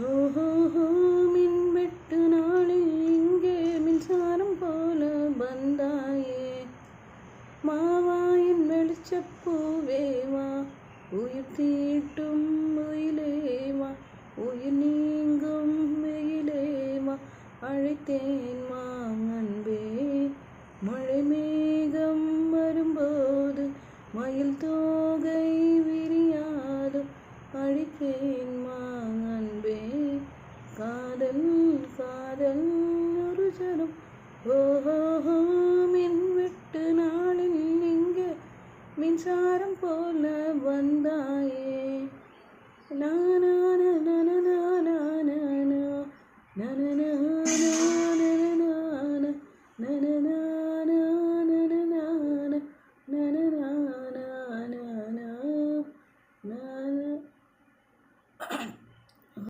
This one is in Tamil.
ஓஹோஹோ மின்வெட்டு நாளில் இங்கே மின்சாரம் போல வந்தாயே. மாவாயின் வெளிச்சப்பூவேவா, உயிர் தீட்டும் உயிலேவா, உயிர் நீங்கும் வெயிலேவா, அழைத்தேன் வா அன்பே. மழை மேகம் வரும்போது மயில் தோகை விரியாது, அழைத்தேன் வா அன்பே. காதல் காதல் ஒரு ஜரம், ஓஹோ